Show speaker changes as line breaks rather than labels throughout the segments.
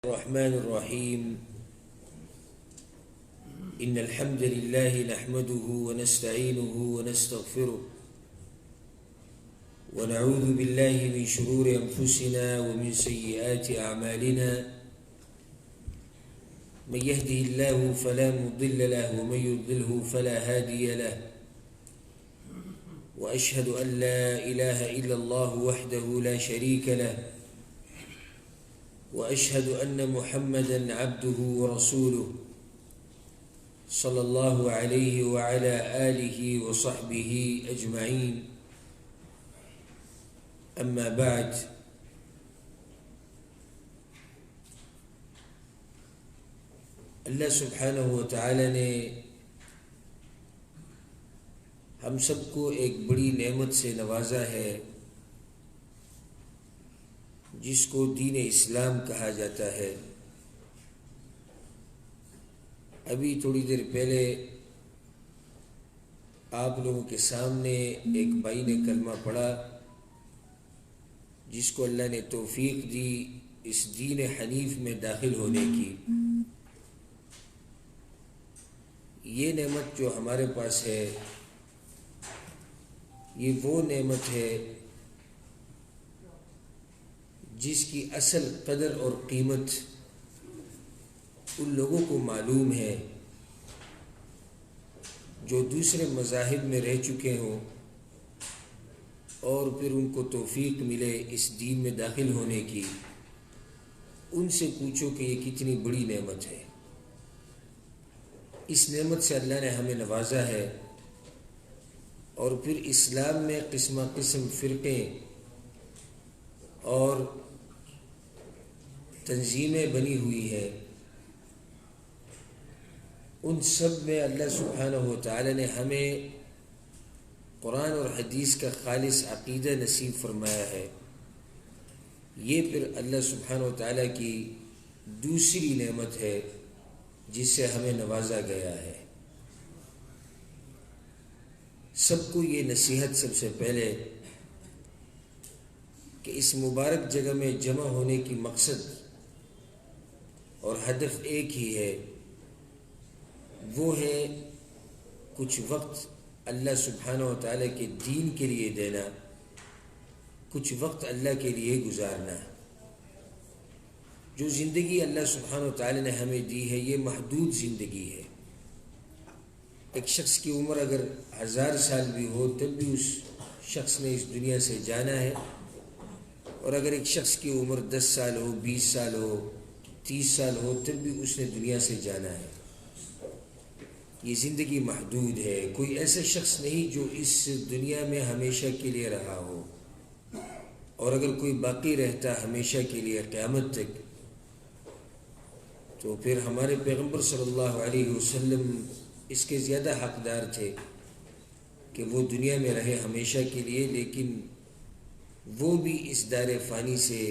الرحمن الرحيم إن الحمد لله نحمده ونستعينه ونستغفره ونعوذ بالله من شرور أنفسنا ومن سيئات أعمالنا من يهده الله فلا مضل له ومن يضلله فلا هادي له وأشهد أن لا إله إلا الله وحده لا شريك له وأشهد أن محمدًا عبده ورسوله صلى الله عليه وعلى آله وصحبه أجمعين أما بعد اللہ سبحانہ و تعالی نے ہم سب کو ایک بڑی نعمت سے نوازا ہے جس کو دین اسلام کہا جاتا ہے۔ ابھی تھوڑی دیر پہلے آپ لوگوں کے سامنے ایک بھائی نے کلمہ پڑھا جس کو اللہ نے توفیق دی اس دین حنیف میں داخل ہونے کی۔ یہ نعمت جو ہمارے پاس ہے یہ وہ نعمت ہے جس کی اصل قدر اور قیمت ان لوگوں کو معلوم ہے جو دوسرے مذاہب میں رہ چکے ہوں اور پھر ان کو توفیق ملے اس دین میں داخل ہونے کی۔ ان سے پوچھو کہ یہ کتنی بڑی نعمت ہے۔ اس نعمت سے اللہ نے ہمیں نوازا ہے، اور پھر اسلام میں قسم قسم فرقے اور تنظیمیں بنی ہوئی ہیں، ان سب میں اللہ سبحانہ و تعالی نے ہمیں قرآن اور حدیث کا خالص عقیدہ نصیب فرمایا ہے۔ یہ پھر اللہ سبحانہ و تعالی کی دوسری نعمت ہے جس سے ہمیں نوازا گیا ہے۔ سب کو یہ نصیحت سب سے پہلے کہ اس مبارک جگہ میں جمع ہونے کی مقصد اور ہدف ایک ہی ہے، وہ ہے کچھ وقت اللہ سبحانہ و تعالیٰ کے دین کے لیے دینا، کچھ وقت اللہ کے لیے گزارنا۔ جو زندگی اللہ سبحانہ و تعالیٰ نے ہمیں دی ہے یہ محدود زندگی ہے۔ ایک شخص کی عمر اگر 1000 سال بھی ہو تب بھی اس شخص نے اس دنیا سے جانا ہے، اور اگر ایک شخص کی عمر 10 سال ہو، 20 سال ہو، 30 سال ہو تب بھی اس نے دنیا سے جانا ہے۔ یہ زندگی محدود ہے۔ کوئی ایسا شخص نہیں جو اس دنیا میں ہمیشہ کے لیے رہا ہو، اور اگر کوئی باقی رہتا ہمیشہ کے لیے قیامت تک تو پھر ہمارے پیغمبر صلی اللہ علیہ وسلم اس کے زیادہ حقدار تھے کہ وہ دنیا میں رہے ہمیشہ کے لیے، لیکن وہ بھی اس دار فانی سے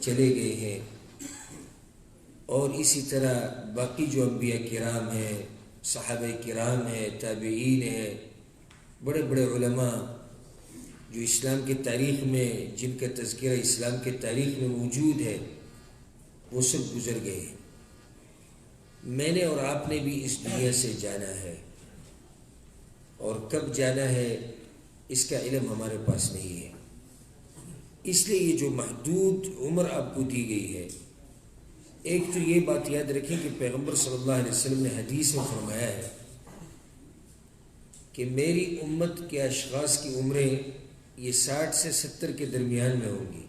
چلے گئے ہیں۔ اور اسی طرح باقی جو انبیاء کرام ہیں، صحابہ کرام ہیں، تابعین ہیں، بڑے بڑے علماء جو اسلام کی تاریخ میں جن کا تذکرہ اسلام کے تاریخ میں موجود ہے وہ سب گزر گئے ہیں۔ میں نے اور آپ نے بھی اس دنیا سے جانا ہے، اور کب جانا ہے اس کا علم ہمارے پاس نہیں ہے۔ اس لیے یہ جو محدود عمر آپ کو دی گئی ہے، ایک تو یہ بات یاد رکھیں کہ پیغمبر صلی اللہ علیہ وسلم نے حدیث میں فرمایا ہے کہ میری امت کے اشخاص کی عمریں یہ 60 سے 70 کے درمیان میں ہوں گی۔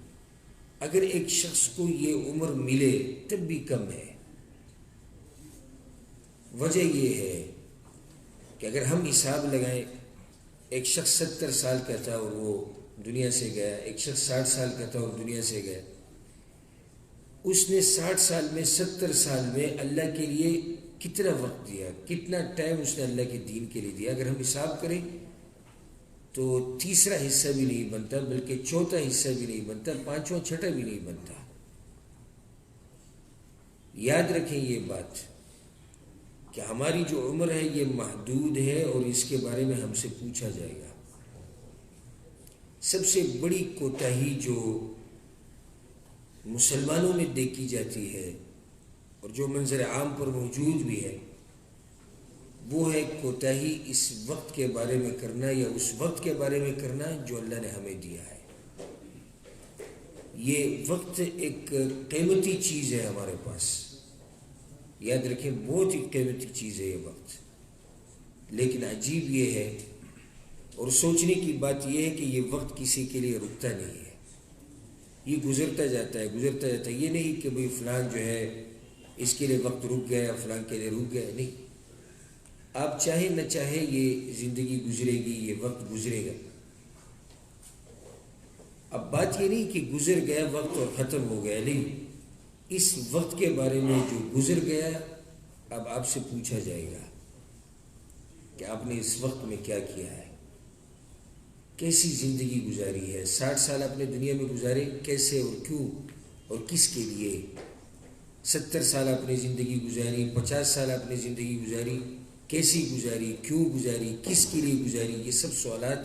اگر ایک شخص کو یہ عمر ملے تب بھی کم ہے۔ وجہ یہ ہے کہ اگر ہم حساب لگائیں، ایک شخص 70 سال کا تھا اور وہ دنیا سے گیا، ایک شخص 60 سال کا تھا اور دنیا سے گیا، اس نے 60 سال میں 70 سال میں اللہ کے لیے کتنا وقت دیا، کتنا ٹائم اس نے اللہ کے دین کے لیے دیا۔ اگر ہم حساب کریں تو تیسرا حصہ بھی نہیں بنتا، بلکہ چوتھا حصہ بھی نہیں بنتا، پانچواں چھٹا بھی نہیں بنتا۔ یاد رکھیں یہ بات کہ ہماری جو عمر ہے یہ محدود ہے، اور اس کے بارے میں ہم سے پوچھا جائے گا۔ سب سے بڑی کوتاہی جو مسلمانوں میں دیکھی جاتی ہے اور جو منظر عام پر موجود بھی ہے، وہ ہے کوتاہی اس وقت کے بارے میں کرنا یا اس وقت کے بارے میں کرنا جو اللہ نے ہمیں دیا ہے۔ یہ وقت ایک قیمتی چیز ہے ہمارے پاس، یاد رکھیں بہت ہی قیمتی چیز ہے یہ وقت۔ لیکن عجیب یہ ہے اور سوچنے کی بات یہ ہے کہ یہ وقت کسی کے لیے رکتا نہیں ہے، یہ گزرتا جاتا ہے۔ یہ نہیں کہ بھئی فلان جو ہے اس کے لیے وقت رک گیا، فلان کے لیے رک گیا، نہیں، آپ چاہے نہ چاہے یہ زندگی گزرے گی، یہ وقت گزرے گا۔ اب بات یہ نہیں کہ گزر گیا وقت اور ختم ہو گیا، نہیں، اس وقت کے بارے میں جو گزر گیا اب آپ سے پوچھا جائے گا کہ آپ نے اس وقت میں کیا کیا ہے، کیسی زندگی گزاری ہے۔ 60 سال اپنے دنیا میں گزارے، کیسے اور کیوں اور کس کے لیے؟ 70 سال اپنی زندگی گزاری، 50 سال اپنی زندگی گزاری، کیسی گزاری، کیوں گزاری، کس کے لیے گزاری؟ یہ سب سوالات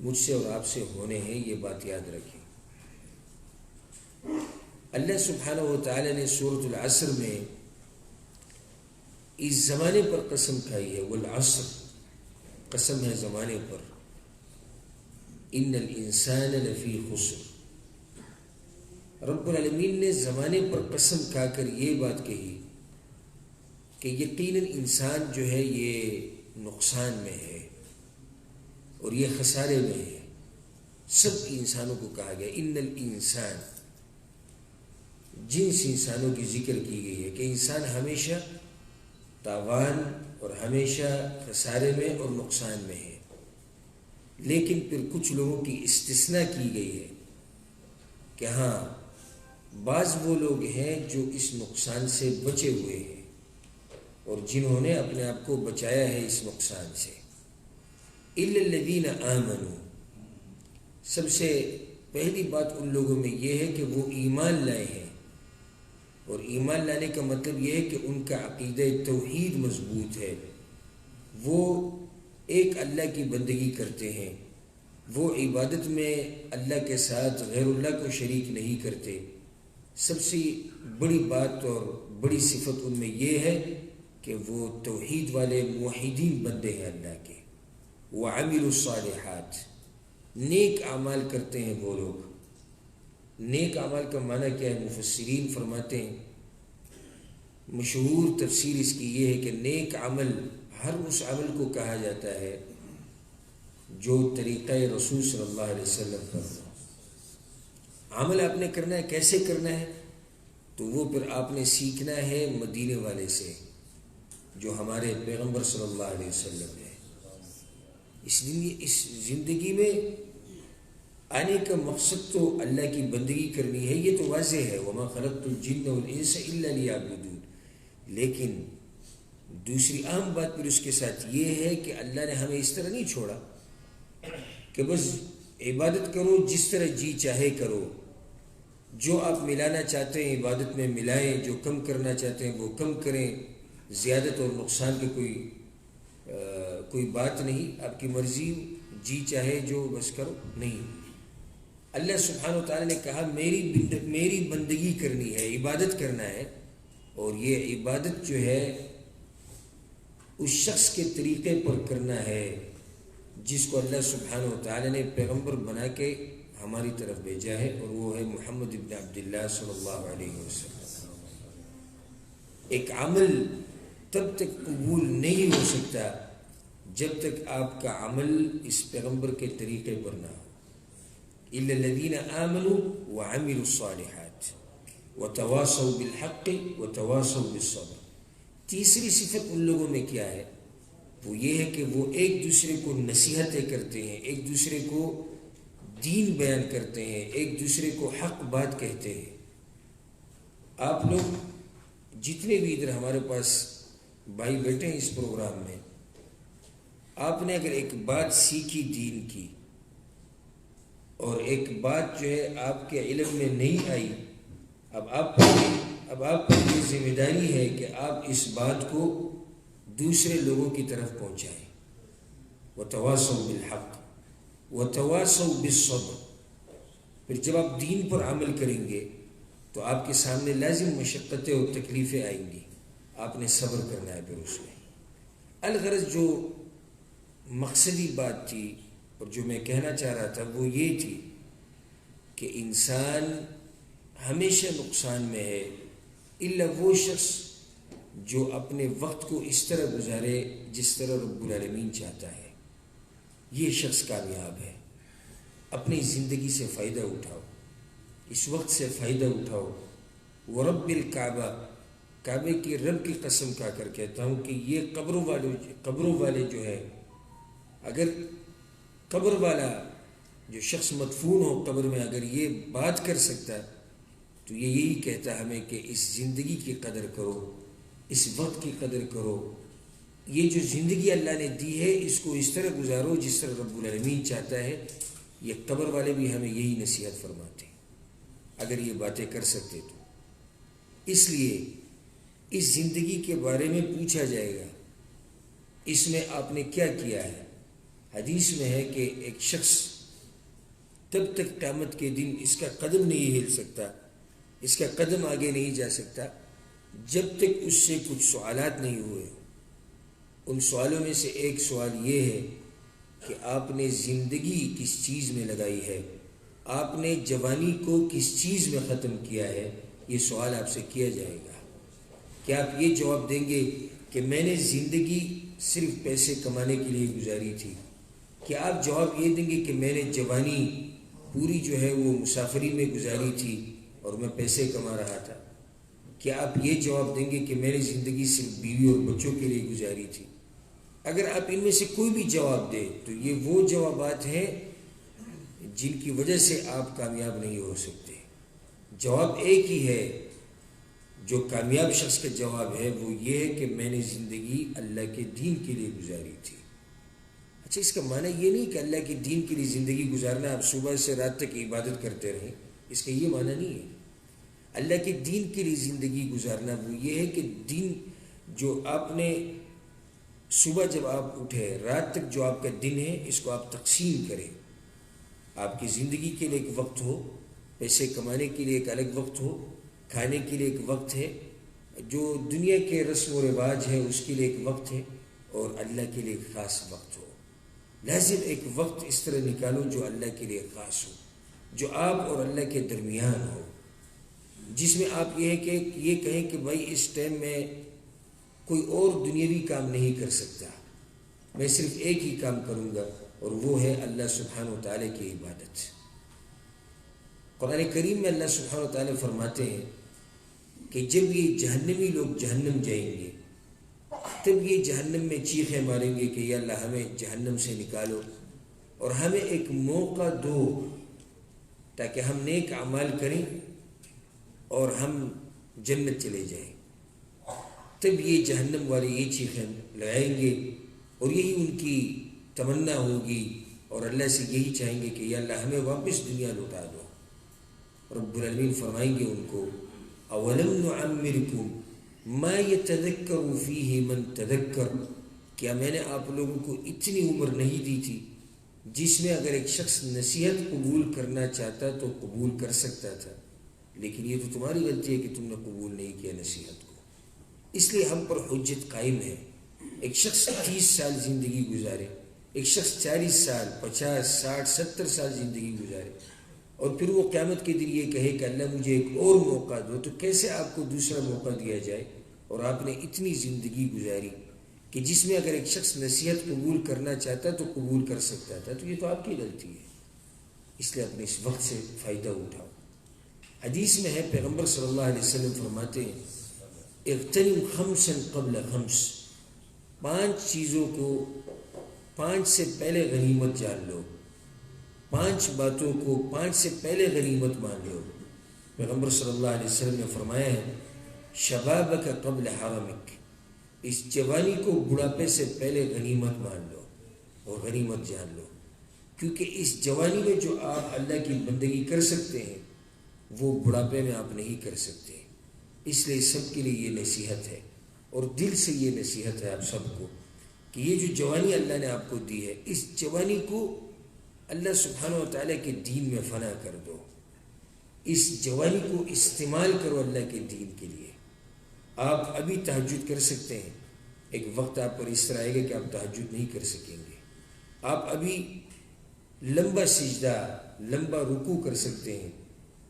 مجھ سے اور آپ سے ہونے ہیں، یہ بات یاد رکھیں۔ اللہ سبحانہ و تعالی نے سورۃ العصر میں اس زمانے پر قسم کھائی ہے، والعصر، قسم ہے زمانے پر، ان الانسان لفی خسر۔ رب العالمین نے زمانے پر قسم کھا کر یہ بات کہی کہ یقیناً انسان جو ہے یہ نقصان میں ہے اور یہ خسارے میں ہے۔ سب انسانوں کو کہا گیا ان الانسان، جنس انسانوں کی ذکر کی گئی ہے کہ انسان ہمیشہ تاوان اور ہمیشہ خسارے میں اور نقصان میں ہے۔ لیکن پھر کچھ لوگوں کی استثناء کی گئی ہے کہ ہاں بعض وہ لوگ ہیں جو اس نقصان سے بچے ہوئے ہیں اور جنہوں نے اپنے آپ کو بچایا ہے اس نقصان سے۔ الا الذین آمنوا، سب سے پہلی بات ان لوگوں میں یہ ہے کہ وہ ایمان لائے ہیں، اور ایمان لانے کا مطلب یہ ہے کہ ان کا عقیدہ توحید مضبوط ہے، وہ ایک اللہ کی بندگی کرتے ہیں، وہ عبادت میں اللہ کے ساتھ غیر اللہ کو شریک نہیں کرتے۔ سب سے بڑی بات اور بڑی صفت ان میں یہ ہے کہ وہ توحید والے موحدین بندے ہیں اللہ کے۔ وعملوا الصالحات، نیک اعمال کرتے ہیں وہ لوگ۔ نیک اعمال کا معنی کیا ہے؟ مفسرین فرماتے ہیں، مشہور تفسیر اس کی یہ ہے کہ نیک عمل ہر اس عمل کو کہا جاتا ہے جو طریقہ رسول صلی اللہ علیہ وسلم پر ہو۔ عمل آپ نے کرنا ہے، کیسے کرنا ہے؟ تو وہ پھر آپ نے سیکھنا ہے مدینے والے سے جو ہمارے پیغمبر صلی اللہ علیہ وسلم ہے۔ اس زندگی میں آنے کا مقصد تو اللہ کی بندگی کرنی ہے، یہ تو واضح ہے، وما خلقت الجن والانس الا لیعبدون۔ لیکن دوسری اہم بات پھر اس کے ساتھ یہ ہے کہ اللہ نے ہمیں اس طرح نہیں چھوڑا کہ بس عبادت کرو جس طرح جی چاہے کرو، جو آپ ملانا چاہتے ہیں عبادت میں ملائیں، جو کم کرنا چاہتے ہیں وہ کم کریں، زیادت اور نقصان کی کوئی بات نہیں، آپ کی مرضی، جی چاہے جو بس کرو، نہیں۔ اللہ سبحانہ و تعالی نے کہا میری بندگی کرنی ہے، عبادت کرنا ہے، اور یہ عبادت جو ہے اس شخص کے طریقے پر کرنا ہے جس کو اللہ سبحانہ و تعالی نے پیغمبر بنا کے ہماری طرف بھیجا ہے، اور وہ ہے محمد ابن عبداللہ صلی اللہ علیہ وسلم۔ ایک عمل تب تک قبول نہیں ہو سکتا جب تک آپ کا عمل اس پیغمبر کے طریقے پر نہ ہو۔ الا الذین آمنوا وعملوا الصالحات وتواصوا بالحق وتواصوا بالصبر۔ تیسری صفت ان لوگوں میں کیا ہے؟ وہ یہ ہے کہ وہ ایک دوسرے کو نصیحتیں کرتے ہیں، ایک دوسرے کو دین بیان کرتے ہیں، ایک دوسرے کو حق بات کہتے ہیں۔ آپ لوگ جتنے بھی ادھر ہمارے پاس بھائی بیٹھے ہیں اس پروگرام میں، آپ نے اگر ایک بات سیکھی دین کی اور ایک بات جو ہے آپ کے علم میں نہیں آئی، اب آپ پر یہ ذمہ داری ہے کہ آپ اس بات کو دوسرے لوگوں کی طرف پہنچائیں۔ وتواصوا بالحق وتواصوا بالصبر۔ پھر جب آپ دین پر عمل کریں گے تو آپ کے سامنے لازم مشقتیں اور تکلیفیں آئیں گی، آپ نے صبر کرنا ہے پھر اس میں۔ الغرض جو مقصدی بات تھی اور جو میں کہنا چاہ رہا تھا وہ یہ تھی کہ انسان ہمیشہ نقصان میں ہے الا وہ شخص جو اپنے وقت کو اس طرح گزارے جس طرح رب العالمین چاہتا ہے، یہ شخص کامیاب ہے۔ اپنی زندگی سے فائدہ اٹھاؤ، اس وقت سے فائدہ اٹھاؤ۔ ورب الکعبہ، کعبے کی رب کی قسم کھا کر کہتا ہوں کہ یہ قبروں والے جو ہے، اگر قبر والا جو شخص مدفون ہو قبر میں اگر یہ بات کر سکتا تو یہ یہی کہتا ہمیں کہ اس زندگی کی قدر کرو، اس وقت کی قدر کرو، یہ جو زندگی اللہ نے دی ہے اس کو اس طرح گزارو جس طرح رب العالمین چاہتا ہے۔ یہ قبر والے بھی ہمیں یہی نصیحت فرماتے ہیں اگر یہ باتیں کر سکتے تو۔ اس لیے اس زندگی کے بارے میں پوچھا جائے گا، اس میں آپ نے کیا کیا ہے۔ حدیث میں ہے کہ ایک شخص تب تک قیامت کے دن اس کا قدم نہیں ہل سکتا، اس کا قدم آگے نہیں جا سکتا جب تک اس سے کچھ سوالات نہیں ہوئے۔ ان سوالوں میں سے ایک سوال یہ ہے کہ آپ نے زندگی کس چیز میں لگائی ہے، آپ نے جوانی کو کس چیز میں ختم کیا ہے، یہ سوال آپ سے کیا جائے گا۔ کیا آپ یہ جواب دیں گے کہ میں نے زندگی صرف پیسے کمانے کے لیے گزاری تھی؟ کیا آپ جواب یہ دیں گے کہ میں نے جوانی پوری جو ہے وہ مسافری میں گزاری تھی اور میں پیسے کما رہا تھا؟ کیا آپ یہ جواب دیں گے کہ میں نے زندگی صرف بیوی اور بچوں کے لیے گزاری تھی؟ اگر آپ ان میں سے کوئی بھی جواب دیں تو یہ وہ جوابات ہیں جن کی وجہ سے آپ کامیاب نہیں ہو سکتے۔ جواب ایک ہی ہے جو کامیاب شخص کا جواب ہے، وہ یہ ہے کہ میں نے زندگی اللہ کے دین کے لیے گزاری تھی۔ اچھا، اس کا معنی یہ نہیں کہ اللہ کے دین کے لیے زندگی گزارنا آپ صبح سے رات تک عبادت کرتے رہیں، اس کا یہ معنی نہیں ہے۔ اللہ کے دین کے لیے زندگی گزارنا وہ یہ ہے کہ دین جو آپ نے صبح جب آپ اٹھے رات تک جو آپ کا دن ہے اس کو آپ تقسیم کریں۔ آپ کی زندگی کے لیے ایک وقت ہو، پیسے کمانے کے لیے ایک الگ وقت ہو، کھانے کے لیے ایک وقت ہے، جو دنیا کے رسم و رواج ہے اس کے لیے ایک وقت ہے، اور اللہ کے لیے ایک خاص وقت ہو۔ لازم ایک وقت اس طرح نکالو جو اللہ کے لیے خاص ہو، جو آپ اور اللہ کے درمیان ہو، جس میں آپ یہ کہیں کہ بھائی اس ٹائم میں کوئی اور دنیاوی کام نہیں کر سکتا، میں صرف ایک ہی کام کروں گا اور وہ ہے اللہ سبحانہ و تعالیٰ کی عبادت۔ قرآن کریم میں اللہ سبحانہ و تعالیٰ فرماتے ہیں کہ جب یہ جہنمی لوگ جہنم جائیں گے تب یہ جہنم میں چیخیں ماریں گے کہ یا اللہ ہمیں جہنم سے نکالو اور ہمیں ایک موقع دو تاکہ ہم نیک اعمال کریں اور ہم جنت چلے جائیں۔ تب یہ جہنم والے یہ چیخیں لگائیں گے اور یہی ان کی تمنا ہوگی اور اللہ سے یہی چاہیں گے کہ یا اللہ ہمیں واپس دنیا لوٹا دو۔ رب العالمین فرمائیں گے ان کو اولم نعمرکم ما یتذکر فیہ من تذکر، کیا میں نے آپ لوگوں کو اتنی عمر نہیں دی تھی جس میں اگر ایک شخص نصیحت قبول کرنا چاہتا تو قبول کر سکتا تھا، لیکن یہ تو تمہاری غلطی ہے کہ تم نے قبول نہیں کیا نصیحت کو۔ اس لیے ہم پر حجت قائم ہے۔ ایک شخص 30 سال زندگی گزارے، ایک شخص 40 سال 50 60 70 سال زندگی گزارے اور پھر وہ قیامت کے دن یہ کہے کہ اللہ مجھے ایک اور موقع دو، تو کیسے آپ کو دوسرا موقع دیا جائے؟ اور آپ نے اتنی زندگی گزاری کہ جس میں اگر ایک شخص نصیحت قبول کرنا چاہتا تو قبول کر سکتا تھا، تو یہ تو آپ کی غلطی ہے۔ اس لیے اپنے اس وقت سے فائدہ اٹھاؤ۔ حدیث میں ہے پیغمبر صلی اللہ علیہ وسلم فرماتے ہیں اغتنم خمسا قبل خمس، 5 چیزوں کو 5 سے پہلے غنیمت جان لو، 5 باتوں کو 5 سے پہلے غنیمت مان لو۔ پیغمبر صلی اللہ علیہ وسلم نے فرمایا ہے شبابک قبل حرمک، اس جوانی کو بڑھاپے سے پہلے غنیمت مان لو اور غنیمت جان لو، کیونکہ اس جوانی میں جو آپ اللہ کی بندگی کر سکتے ہیں وہ بڑھاپے میں آپ نہیں کر سکتے۔ اس لیے سب کے لیے یہ نصیحت ہے اور دل سے یہ نصیحت ہے آپ سب کو کہ یہ جو جوانی اللہ نے آپ کو دی ہے اس جوانی کو اللہ سبحانہ و تعالیٰ کے دین میں فنا کر دو، اس جوانی کو استعمال کرو اللہ کے دین کے لیے. آپ ابھی تہجد کر سکتے ہیں، ایک وقت آپ پر اس طرح آئے گا کہ آپ تہجد نہیں کر سکیں گے. آپ ابھی لمبا سجدہ، لمبا رکوع کر سکتے ہیں،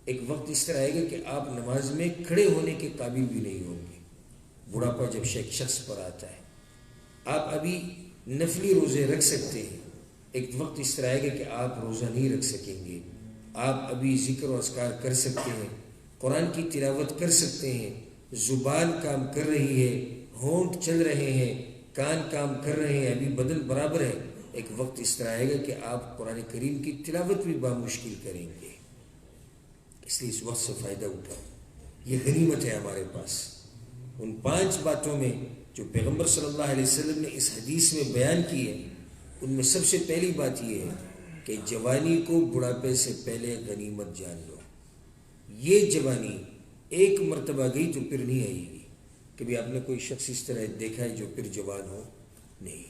ایک وقت اس طرح آئے گا کہ آپ نماز میں کھڑے ہونے کے قابل بھی نہیں ہوں گے. بڑھاپا جب شخص پر آتا ہے. آپ ابھی نفلی روزے رکھ سکتے ہیں، ایک وقت اس طرح آئے گا کہ آپ روزہ نہیں رکھ سکیں گے. آپ ابھی ذکر و اذکار کر سکتے ہیں، قرآن کی تلاوت کر سکتے ہیں، زبان کام کر رہی ہے، ہونٹ چل رہے ہیں، کان کام کر رہے ہیں، ابھی بدن برابر ہے. ایک وقت اس طرح آئے گا کہ آپ قرآن کریم کی تلاوت بھی بامشکل کریں گے. اس لیے اس وقت سے فائدہ اٹھاؤ، یہ غنیمت ہے ہمارے پاس. ان 5 باتوں میں جو پیغمبر صلی اللہ علیہ وسلم نے اس حدیث میں بیان کی ہے، ان میں سب سے پہلی بات یہ ہے کہ جوانی کو بڑھاپے سے پہلے غنیمت جان لو. یہ جوانی ایک مرتبہ گئی تو پھر نہیں آئے گی. کبھی آپ نے کوئی شخص اس طرح دیکھا ہے جو پھر جوان ہو؟ نہیں.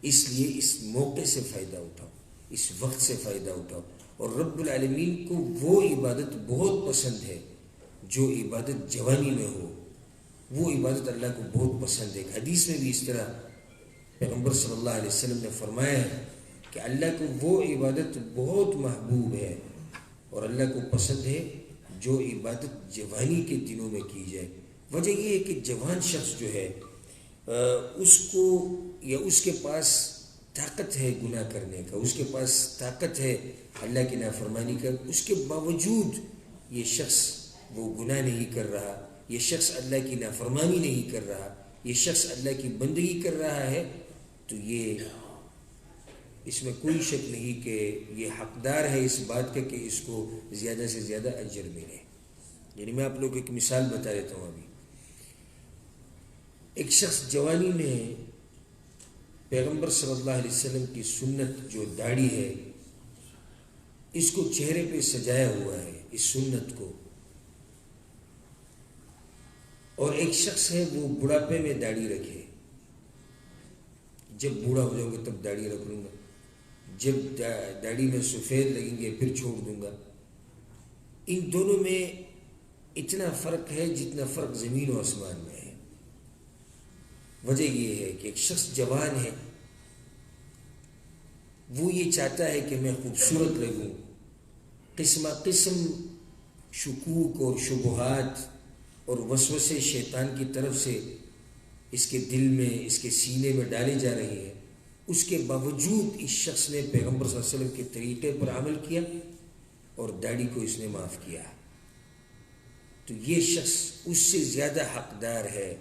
اس لیے اس موقع سے فائدہ اٹھاؤ، اس وقت سے فائدہ اٹھاؤ. اور رب العالمین کو وہ عبادت بہت پسند ہے جو عبادت جوانی میں ہو. وہ عبادت اللہ کو بہت پسند ہے. حدیث میں بھی اس طرح پیغمبر صلی اللہ علیہ وسلم نے فرمایا ہے کہ اللہ کو وہ عبادت بہت محبوب ہے اور اللہ کو پسند ہے جو عبادت جوانی کے دنوں میں کی جائے. وجہ یہ ہے کہ جوان شخص جو ہے اس کو یا اس کے پاس طاقت ہے گناہ کرنے کا، اس کے پاس طاقت ہے اللہ کی نافرمانی کا. اس کے باوجود یہ شخص وہ گناہ نہیں کر رہا، یہ شخص اللہ کی نافرمانی نہیں کر رہا، یہ شخص اللہ کی بندگی کر رہا ہے، تو یہ اس میں کوئی شک نہیں کہ یہ حقدار ہے اس بات کا کہ اس کو زیادہ سے زیادہ اجر ملے. یعنی میں آپ لوگوں کو ایک مثال بتا دیتا ہوں. ابھی ایک شخص جوانی میں پیغمبر صلی اللہ علیہ وسلم کی سنت جو داڑھی ہے اس کو چہرے پہ سجایا ہوا ہے، اس سنت کو. اور ایک شخص ہے وہ بڑھاپے میں داڑھی رکھے، جب بوڑھا ہو جاؤں گا تب داڑھی رکھ لوں گا، جب داڑھی میں سفید لگیں گے پھر چھوڑ دوں گا. ان دونوں میں اتنا فرق ہے جتنا فرق زمین و آسمان میں ہے. وجہ یہ ہے کہ ایک شخص جوان ہے، وہ یہ چاہتا ہے کہ میں خوبصورت لگوں. قسم قسم شکوک اور شبہات اور وسوسے شیطان کی طرف سے اس کے دل میں، اس کے سینے میں ڈالے جا رہے ہیں. اس کے باوجود اس شخص نے پیغمبر صلی اللہ علیہ وسلم کے طریقے پر عمل کیا اور داڑھی کو اس نے معاف کیا. تو یہ شخص اس سے زیادہ حقدار ہے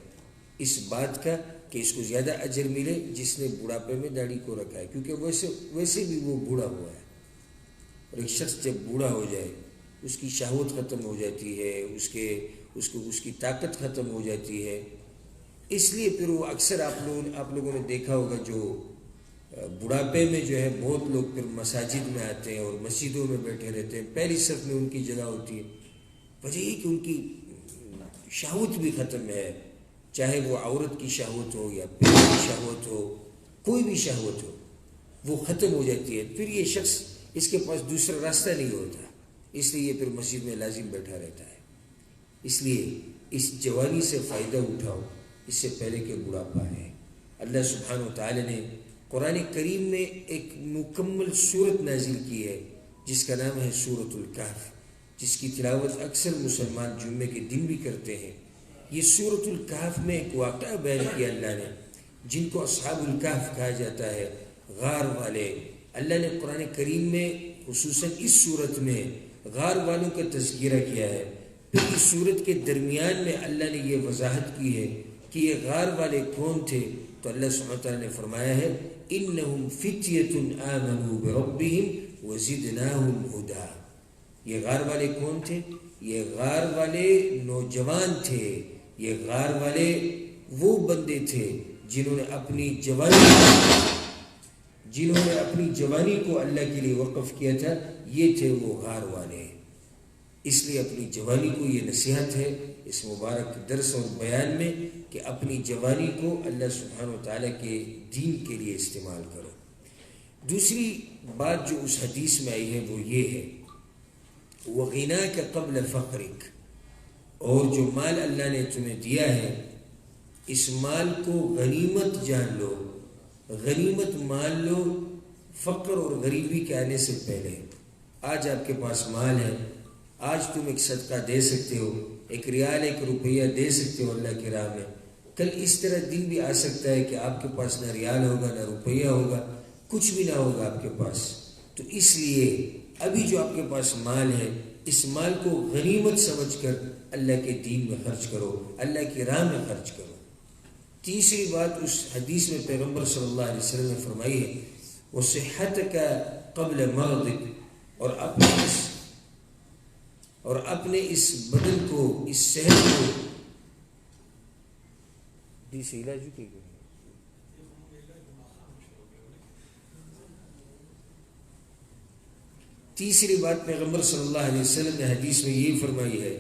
اس بات کا کہ اس کو زیادہ اجر ملے جس نے بڑھاپے میں داڑھی کو رکھا ہے، کیونکہ ویسے بھی وہ بوڑھا ہوا ہے. اور ایک شخص جب بوڑھا ہو جائے اس کی شہوت ختم ہو جاتی ہے، اس کی طاقت ختم ہو جاتی ہے. اس لیے پھر وہ اکثر آپ لوگوں نے دیکھا ہوگا جو بڑھاپے میں جو ہے بہت لوگ پھر مساجد میں آتے ہیں اور مسجدوں میں بیٹھے رہتے ہیں، پہلی صف میں ان کی جگہ ہوتی ہے. وجہ یہ کہ ان کی شہوت بھی ختم ہے، چاہے وہ عورت کی شہوت ہو یا پیٹ کی شہوت ہو، کوئی بھی شہوت ہو وہ ختم ہو جاتی ہے. پھر یہ شخص اس کے پاس دوسرا راستہ نہیں ہوتا، اس لیے یہ پھر مسجد میں لازم بیٹھا رہتا ہے. اس لیے اس جوانی سے فائدہ اٹھاؤ، اس سے پہلے کہ بڑھاپا ہے. اللہ سبحانہ و تعالی نے قرآن کریم میں ایک مکمل صورت نازل کی ہے جس کا نام ہے سورۃ الکہف، جس کی تلاوت اکثر مسلمان جمعے کے دن بھی کرتے ہیں. یہ سورۃ الکہف میں ایک واقعہ بیان کیا اللہ نے، جن کو اصحاب الکہف کہا جاتا ہے، غار والے. اللہ نے قرآن کریم میں خصوصاً اس صورت میں غار والوں کا تذکرہ کیا ہے. پھر اس صورت کے درمیان میں اللہ نے یہ وضاحت کی ہے کہ یہ غار والے کون تھے. تو اللہ سبحانہ وتعالی نے فرمایا ہے انہم فتیۃ آمنوا بربہم وزدناہم ھدی. یہ غار والے کون تھے؟ یہ غار والے نوجوان تھے، یہ غار والے وہ بندے تھے جنہوں نے اپنی جوانی کو اللہ کے لیے وقف کیا تھا. یہ تھے وہ غار والے. اس لیے اپنی جوانی کو یہ نصیحت ہے اس مبارک درس اور بیان میں کہ اپنی جوانی کو اللہ سبحانہ و تعالیٰ کے دین کے لیے استعمال کرو. دوسری بات جو اس حدیث میں آئی ہے وہ یہ ہے وَغِنَاكَ قَبْلَ فَقْرِكَ، اور جو مال اللہ نے تمہیں دیا ہے اس مال کو غنیمت جان لو، غنیمت مان لو فقر اور غریبی کے آنے سے پہلے۔ آج آپ کے پاس مال ہے، آج تم ایک صدقہ دے سکتے ہو، ایک ریال ایک روپیہ دے سکتے ہو اللہ کی راہ میں، کل اس طرح دن بھی آ سکتا ہے کہ آپ کے پاس نہ ریال ہوگا نہ روپیہ ہوگا، کچھ بھی نہ ہوگا آپ کے پاس۔ تو اس لیے ابھی جو آپ کے پاس مال ہے اس مال کو غنیمت سمجھ کر اللہ کے دین میں خرچ کرو، اللہ کی راہ میں خرچ کرو۔ تیسری بات اس حدیث میں پیغمبر صلی اللہ علیہ وسلم نے فرمائی ہے وَصِحَّتَكَ قَبْلَ مَرَضِكَ، اور اپنے اس بدن کو، اس صحت کو تیسری بات پیغمبر صلی اللہ علیہ وسلم نے حدیث میں یہ فرمائی ہے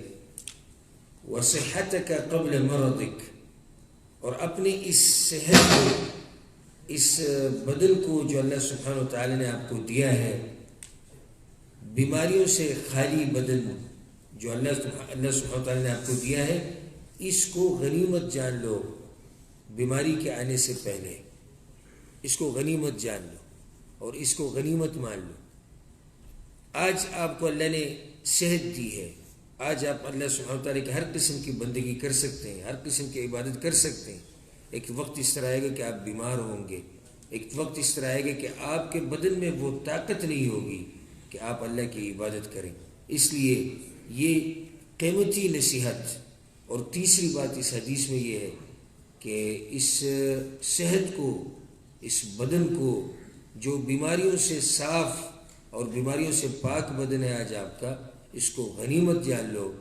وَصِحَّتَكَ قَبْلَ مَرَضِكَ، اور اپنے اس صحت کو، اس بدن کو جو اللہ سبحانہ و تعالی نے آپ کو دیا ہے، بیماریوں سے خالی بدن جو اللہ سبحانہ و تعالی نے آپ کو دیا ہے، اس کو غنیمت جان لو بیماری کے آنے سے پہلے، اس کو غنیمت جان لو اور اس کو غنیمت مان لو۔ آج آپ کو اللہ نے صحت دی ہے، آج آپ اللہ سبحانہ و تعالیٰ کی ہر قسم کی بندگی کر سکتے ہیں، ہر قسم کی عبادت کر سکتے ہیں۔ ایک وقت اس طرح آئے گا کہ آپ بیمار ہوں گے، ایک وقت اس طرح آئے گا کہ آپ کے بدن میں وہ طاقت نہیں ہوگی کہ آپ اللہ کی عبادت کریں۔ اس لیے یہ قیمتی نصیحت۔ اور تیسری بات اس حدیث میں یہ ہے کہ اس صحت کو، اس بدن کو جو بیماریوں سے صاف اور بیماریوں سے پاک بدن ہے آج آپ کا، اس کو غنیمت جان لو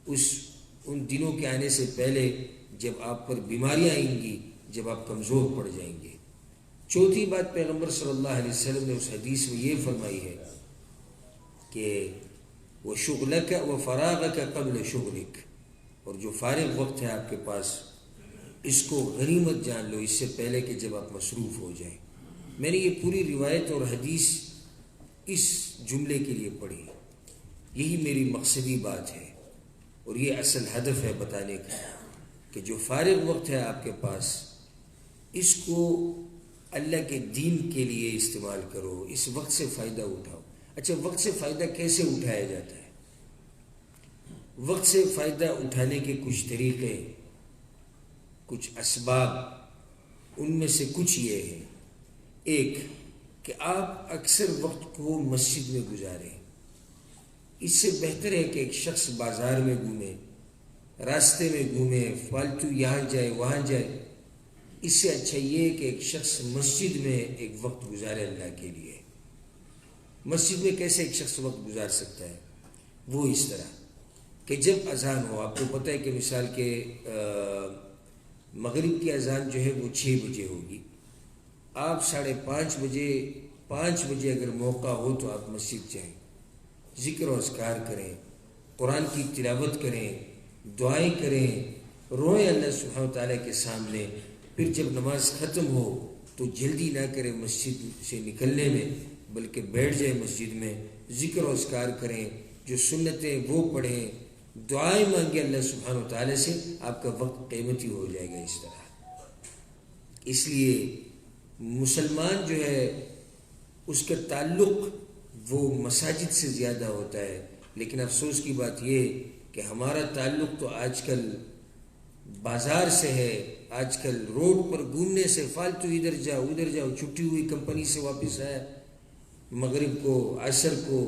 ان دنوں کے آنے سے پہلے جب آپ پر بیماریاں آئیں گی، جب آپ کمزور پڑ جائیں گے۔ چوتھی بات پیغمبر صلی اللہ علیہ وسلم نے اس حدیث میں یہ فرمائی ہے کہ وَشُغْلَكَ وَفَرَاغَكَ قَبْلَ شُغْلِكَ، اور جو فارغ وقت ہے آپ کے پاس اس کو غنیمت جان لو اس سے پہلے کہ جب آپ مصروف ہو جائیں۔ میں نے یہ پوری روایت اور حدیث اس جملے کے لیے پڑھی، یہی میری مقصدی بات ہے اور یہ اصل ہدف ہے بتانے کا کہ جو فارغ وقت ہے آپ کے پاس اس کو اللہ کے دین کے لیے استعمال کرو، اس وقت سے فائدہ اٹھاؤ۔ اچھا، وقت سے فائدہ کیسے اٹھایا جاتا ہے؟ وقت سے فائدہ اٹھانے کے کچھ طریقے، کچھ اسباب، ان میں سے کچھ یہ ہے۔ ایک کہ آپ اکثر وقت کو مسجد میں گزاریں۔ اس سے بہتر ہے کہ ایک شخص بازار میں گھومے، راستے میں گھومے، فالتو یہاں جائے وہاں جائے، اس سے اچھا یہ ہے کہ ایک شخص مسجد میں ایک وقت گزارے اللہ کے لیے۔ مسجد میں کیسے ایک شخص وقت گزار سکتا ہے؟ وہ اس طرح کہ جب اذان ہو، آپ کو پتہ ہے کہ مثال کے مغرب کی اذان جو ہے وہ 6 بجے ہوگی، آپ 5:30 5 بجے اگر موقع ہو تو آپ مسجد جائیں، ذکر و اذکار کریں، قرآن کی تلاوت کریں، دعائیں کریں، روئیں اللہ سبحانہ تعالیٰ کے سامنے۔ پھر جب نماز ختم ہو تو جلدی نہ کریں مسجد سے نکلنے میں، بلکہ بیٹھ جائیں مسجد میں، ذکر و اذکار کریں، جو سنتیں وہ پڑھیں، دعائیں مانگیں اللہ سبحانہ تعالیٰ سے، آپ کا وقت قیمتی ہو جائے گا اس طرح۔ اس لیے مسلمان جو ہے اس کا تعلق وہ مساجد سے زیادہ ہوتا ہے، لیکن افسوس کی بات یہ کہ ہمارا تعلق تو آج کل بازار سے ہے، آج کل روڈ پر گھومنے سے، فالتو ادھر جاؤ ادھر جاؤ، چھٹی ہوئی کمپنی سے واپس آیا مغرب کو عصر کو،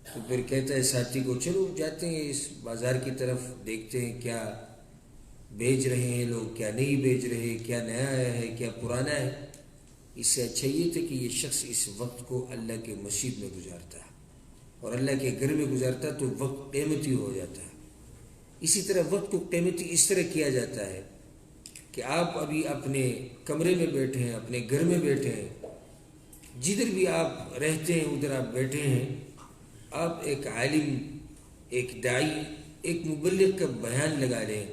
تو پھر کہتا ہے ساتھی کو چلو جاتے ہیں اس بازار کی طرف، دیکھتے ہیں کیا بیچ رہے ہیں لوگ، کیا نہیں بیچ رہے، کیا نیا آیا ہے کیا پرانا ہے۔ اس سے اچھا یہ تھا کہ یہ شخص اس وقت کو اللہ کے مسجد میں گزارتا ہے اور اللہ کے گھر میں گزارتا تو وقت قیمتی ہو جاتا ہے۔ اسی طرح وقت کو قیمتی اس طرح کیا جاتا ہے کہ آپ ابھی اپنے کمرے میں بیٹھے ہیں، اپنے گھر میں بیٹھے ہیں، جدھر بھی آپ رہتے ہیں ادھر آپ بیٹھے ہیں، آپ ایک عالم، ایک داعی، ایک مبلغ کا بیان لگا لیں،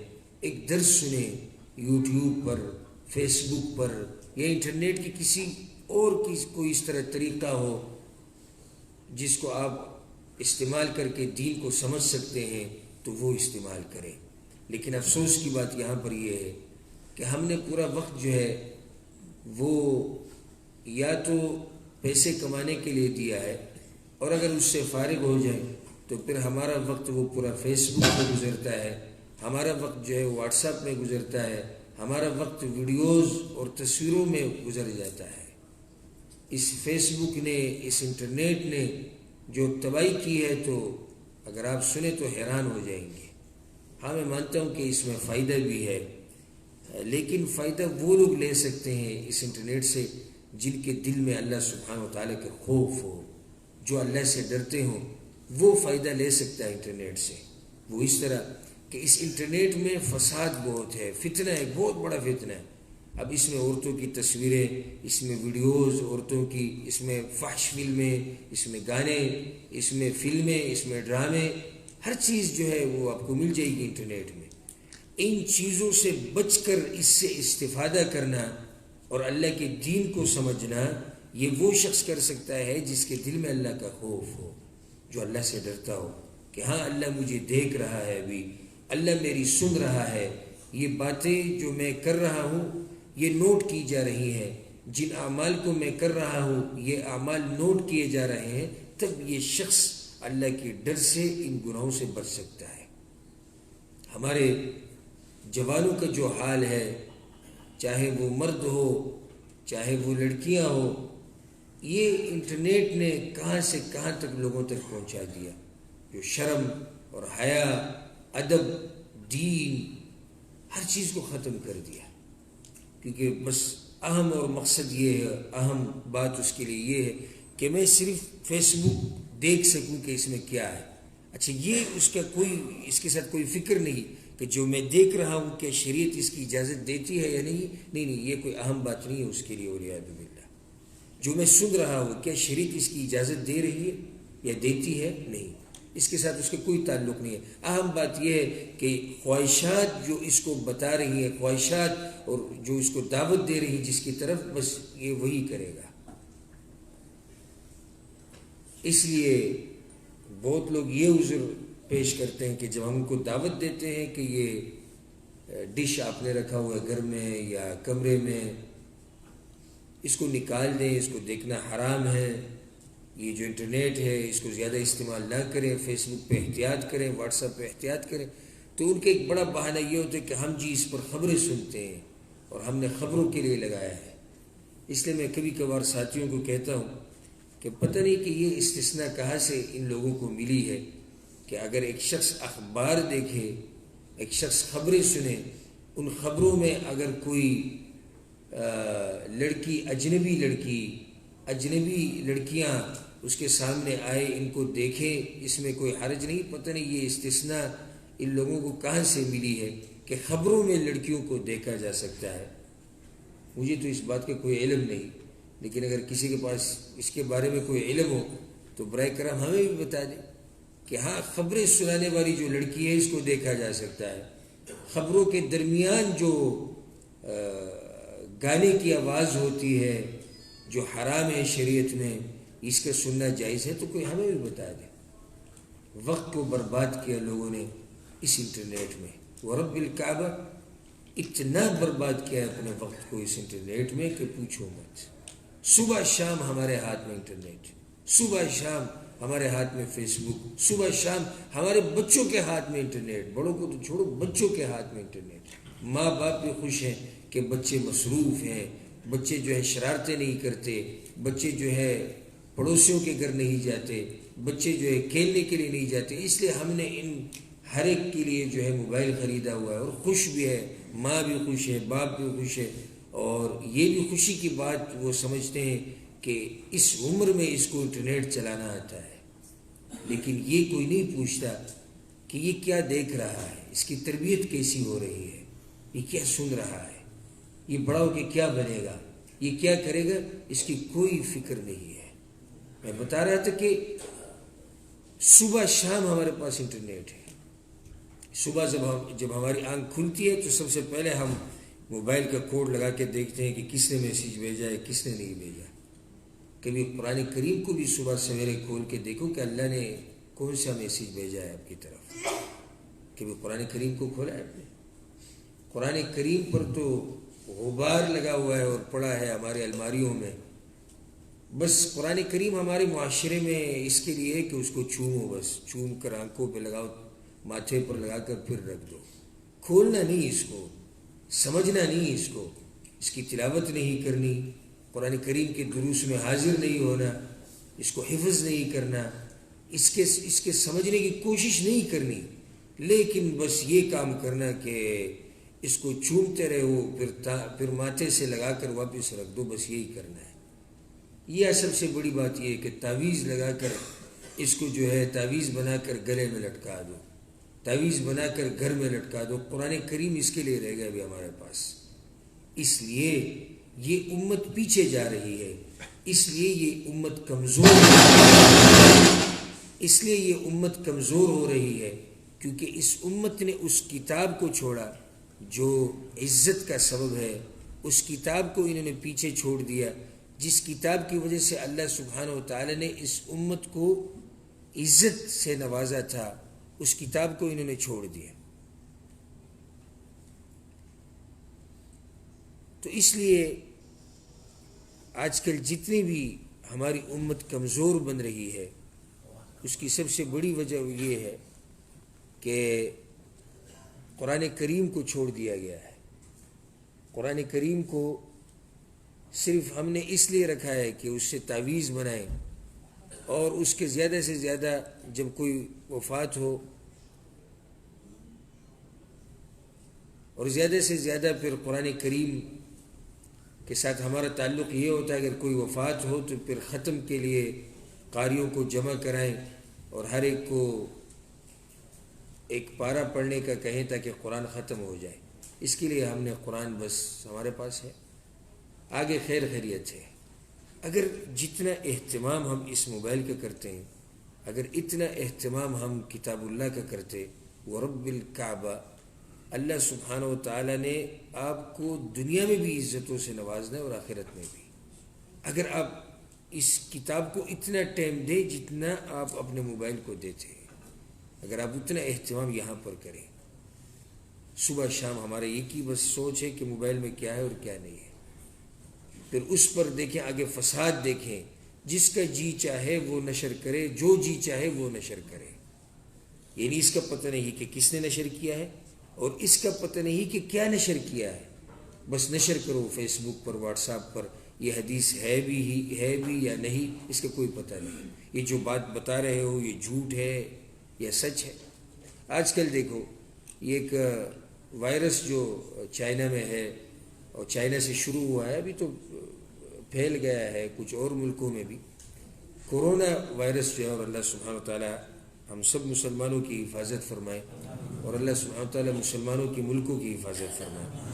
ایک درس سنیں یوٹیوب پر، فیس بک پر، یا انٹرنیٹ کی کسی اور کوئی اس طرح طریقہ ہو جس کو آپ استعمال کر کے دین کو سمجھ سکتے ہیں تو وہ استعمال کریں. لیکن افسوس کی بات یہاں پر یہ ہے کہ ہم نے پورا وقت جو ہے وہ یا تو پیسے کمانے کے لیے دیا ہے، اور اگر اس سے فارغ ہو جائیں تو پھر ہمارا وقت وہ پورا فیس بک پہ گزرتا ہے، ہمارا وقت جو ہے واٹس ایپ میں گزرتا ہے، ہمارا وقت ویڈیوز اور تصویروں میں گزر جاتا ہے. اس فیس بک نے، اس انٹرنیٹ نے جو تباہی کی ہے تو اگر آپ سنیں تو حیران ہو جائیں گے. ہاں میں مانتا ہوں کہ اس میں فائدہ بھی ہے، لیکن فائدہ وہ لوگ لے سکتے ہیں اس انٹرنیٹ سے جن کے دل میں اللہ سبحانہ و تعالیٰ کے خوف ہو، جو اللہ سے ڈرتے ہوں، وہ فائدہ لے سکتا ہے انٹرنیٹ سے. وہ اس طرح کہ اس انٹرنیٹ میں فساد بہت ہے، فتنہ ہے، بہت بڑا فتنہ ہے. اب اس میں عورتوں کی تصویریں، اس میں ویڈیوز عورتوں کی، اس میں فحش فلمیں، اس میں گانے، اس میں فلمیں، اس میں ڈرامے، ہر چیز جو ہے وہ آپ کو مل جائے گی انٹرنیٹ میں. ان چیزوں سے بچ کر اس سے استفادہ کرنا اور اللہ کے دین کو سمجھنا، یہ وہ شخص کر سکتا ہے جس کے دل میں اللہ کا خوف ہو، جو اللہ سے ڈرتا ہو کہ ہاں اللہ مجھے دیکھ رہا ہے، ابھی اللہ میری سن رہا ہے، یہ باتیں جو میں کر رہا ہوں یہ نوٹ کی جا رہی ہیں، جن اعمال کو میں کر رہا ہوں یہ اعمال نوٹ کیے جا رہے ہیں. تب یہ شخص اللہ کے ڈر سے ان گناہوں سے بچ سکتا ہے. ہمارے جوانوں کا جو حال ہے، چاہے وہ مرد ہو چاہے وہ لڑکیاں ہو، یہ انٹرنیٹ نے کہاں سے کہاں تک لوگوں تک پہنچا دیا، جو شرم اور حیا، ادب، دین، ہر چیز کو ختم کر دیا. کیونکہ بس اہم اور مقصد یہ ہے، اہم بات اس کے لیے یہ ہے کہ میں صرف فیس بک دیکھ سکوں کہ اس میں کیا ہے. اچھا یہ اس کا کوئی، اس کے ساتھ کوئی فکر نہیں کہ جو میں دیکھ رہا ہوں کہ شریعت اس کی اجازت دیتی ہے یا نہیں، یہ کوئی اہم بات نہیں ہے اس کے لیے. والعیاذ باللہ، جو میں سن رہا ہوں کیا شریعت اس کی اجازت دے رہی ہے یا دیتی ہے؟ نہیں، اس کے ساتھ اس کا کوئی تعلق نہیں ہے. اہم بات یہ ہے کہ خواہشات جو اس کو بتا رہی ہیں، خواہشات اور جو اس کو دعوت دے رہی ہیں جس کی طرف، بس یہ وہی کرے گا. اس لیے بہت لوگ یہ عذر پیش کرتے ہیں کہ جب ہم کو دعوت دیتے ہیں کہ یہ ڈش آپ نے رکھا ہوا ہے گھر میں یا کمرے میں، اس کو نکال دیں، اس کو دیکھنا حرام ہے، یہ جو انٹرنیٹ ہے اس کو زیادہ استعمال نہ کریں، فیس بک پہ احتیاط کریں، واٹس ایپ پہ احتیاط کریں. تو ان کا ایک بڑا بہانہ یہ ہوتا ہے کہ ہم جی اس پر خبریں سنتے ہیں اور ہم نے خبروں کے لیے لگایا ہے. اس لیے میں کبھی کبھار ساتھیوں کو کہتا ہوں کہ پتہ نہیں کہ یہ استثناء کہاں سے ان لوگوں کو ملی ہے کہ اگر ایک شخص اخبار دیکھے، ایک شخص خبریں سنے، ان خبروں میں اگر کوئی لڑکی، اجنبی لڑکیاں اس کے سامنے آئے، ان کو دیکھے، اس میں کوئی حرج نہیں. پتہ نہیں یہ استثناء ان لوگوں کو کہاں سے ملی ہے کہ خبروں میں لڑکیوں کو دیکھا جا سکتا ہے. مجھے تو اس بات کا کوئی علم نہیں، لیکن اگر کسی کے پاس اس کے بارے میں کوئی علم ہو تو برائے کرم ہمیں بھی بتا دیں کہ ہاں خبریں سنانے والی جو لڑکی ہے اس کو دیکھا جا سکتا ہے. خبروں کے درمیان جو گانے کی آواز ہوتی ہے جو حرام ہے شریعت میں، اس کا سننا جائز ہے، تو کوئی ہمیں بھی بتا دے. وقت کو برباد کیا لوگوں نے اس انٹرنیٹ میں، ورب الکعبہ اتنا برباد کیا اپنے وقت کو اس انٹرنیٹ میں کہ پوچھو مت. صبح شام ہمارے ہاتھ میں انٹرنیٹ، صبح شام ہمارے ہاتھ میں فیس بک، صبح شام ہمارے بچوں کے ہاتھ میں انٹرنیٹ. بڑوں کو تو چھوڑو، بچوں کے ہاتھ میں انٹرنیٹ. ماں باپ بھی خوش ہیں کہ بچے مصروف ہیں، بچے جو ہے شرارتیں نہیں کرتے، بچے جو ہے پڑوسیوں کے گھر نہیں جاتے، بچے جو ہے کھیلنے کے لیے نہیں جاتے. اس لیے ہم نے ان ہر ایک کے لیے جو ہے موبائل خریدا ہوا ہے، اور خوش بھی ہے، ماں بھی خوش ہے، باپ بھی خوش ہے. اور یہ بھی خوشی کی بات وہ سمجھتے ہیں کہ اس عمر میں اس کو انٹرنیٹ چلانا آتا ہے. لیکن یہ کوئی نہیں پوچھتا کہ یہ کیا دیکھ رہا ہے، اس کی تربیت کیسی ہو رہی ہے، یہ کیا سن رہا ہے، یہ بڑا ہو کے کیا بنے گا، یہ کیا کرے گا، اس کی کوئی فکر نہیں ہے. میں بتا رہا تھا کہ صبح شام ہمارے پاس انٹرنیٹ ہے. صبح جب ہماری آنکھ کھلتی ہے تو سب سے پہلے ہم موبائل کا کوڈ لگا کے دیکھتے ہیں کہ کس نے میسیج بھیجا ہے، کس نے نہیں بھیجا. کبھی قرآن کریم کو بھی صبح سویرے کھول کے دیکھو کہ اللہ نے کون سا میسیج بھیجا ہے آپ کی طرف؟ کبھی قرآن کریم کو کھولا ہے آپ نے؟ قرآن کریم پر تو غبار لگا ہوا ہے اور پڑا ہے ہمارے الماریوں میں. بس قرآن کریم ہمارے معاشرے میں اس کے لیے ہے کہ اس کو چومو، بس چوم کر آنکھوں پہ لگاؤ، ماتھے پر لگا کر پھر رکھ دو. کھولنا نہیں اس کو، سمجھنا نہیں اس کو، اس کی تلاوت نہیں کرنی، قرآن کریم کے دروس میں حاضر نہیں ہونا، اس کو حفظ نہیں کرنا، اس کے سمجھنے کی کوشش نہیں کرنی، لیکن بس یہ کام کرنا کہ اس کو چومتے رہو، پھر ماتھے سے لگا کر واپس رکھ دو، بس یہی کرنا ہے. یہ سب سے بڑی بات یہ ہے کہ تعویذ لگا کر اس کو جو ہے تعویذ بنا کر گلے میں لٹکا دو، تعویذ بنا کر گھر میں لٹکا دو. قرآن کریم اس کے لیے رہ گیا ابھی ہمارے پاس. اس لیے یہ امت پیچھے جا رہی ہے، اس لیے یہ امت کمزور ہو رہی ہے، کیونکہ اس امت نے اس کتاب کو چھوڑا جو عزت کا سبب ہے. اس کتاب کو انہوں نے پیچھے چھوڑ دیا جس کتاب کی وجہ سے اللہ سبحانہ و تعالی نے اس امت کو عزت سے نوازا تھا. اس کتاب کو انہوں نے چھوڑ دیا. تو اس لیے آج کل جتنی بھی ہماری امت کمزور بن رہی ہے، اس کی سب سے بڑی وجہ یہ ہے کہ قرآن کریم کو چھوڑ دیا گیا ہے. قرآن کریم کو صرف ہم نے اس لیے رکھا ہے کہ اس سے تعویذ بنائیں، اور اس کے زیادہ سے زیادہ جب کوئی وفات ہو اور زیادہ سے زیادہ پھر قرآن کریم کے ساتھ ہمارا تعلق یہ ہوتا ہے اگر کوئی وفات ہو تو پھر ختم کے لیے قاریوں کو جمع کرائیں اور ہر ایک کو ایک پارہ پڑھنے کا کہیں تاکہ قرآن ختم ہو جائے. اس کے لیے ہم نے قرآن بس ہمارے پاس ہے. آگے خیر خیریت ہے. اگر جتنا اہتمام ہم اس موبائل کا کرتے ہیں، اگر اتنا اہتمام ہم کتاب اللہ کا کرتے، ورب الکعبہ، اللہ سبحانہ و تعالیٰ نے آپ کو دنیا میں بھی عزتوں سے نوازنا ہے اور آخرت میں بھی. اگر آپ اس کتاب کو اتنا ٹائم دیں جتنا آپ اپنے موبائل کو دیتے ہیں، اگر آپ اتنا اہتمام یہاں پر کریں، صبح شام ہمارے یہ کی بس سوچ ہے کہ موبائل میں کیا ہے اور کیا نہیں ہے، پھر اس پر دیکھیں، آگے فساد دیکھیں. جس کا جی چاہے وہ نشر کرے، جو جی چاہے وہ نشر کرے. یعنی اس کا پتہ نہیں کہ کس نے نشر کیا ہے اور اس کا پتہ نہیں کہ کیا نشر کیا ہے، بس نشر کرو فیس بک پر، واٹس ایپ پر. یہ حدیث ہے بھی یا نہیں اس کا کوئی پتہ نہیں. یہ جو بات بتا رہے ہو یہ جھوٹ ہے یا سچ ہے. آج کل دیکھو یہ ایک وائرس جو چائنا میں ہے اور چائنا سے شروع ہوا ہے، ابھی تو پھیل گیا ہے کچھ اور ملکوں میں بھی، کورونا وائرس جو ہے. اور اللہ سبحانہ و تعالی ہم سب مسلمانوں کی حفاظت فرمائے اور اللہ سبحانہ و تعالی مسلمانوں کے ملکوں کی حفاظت فرمائے.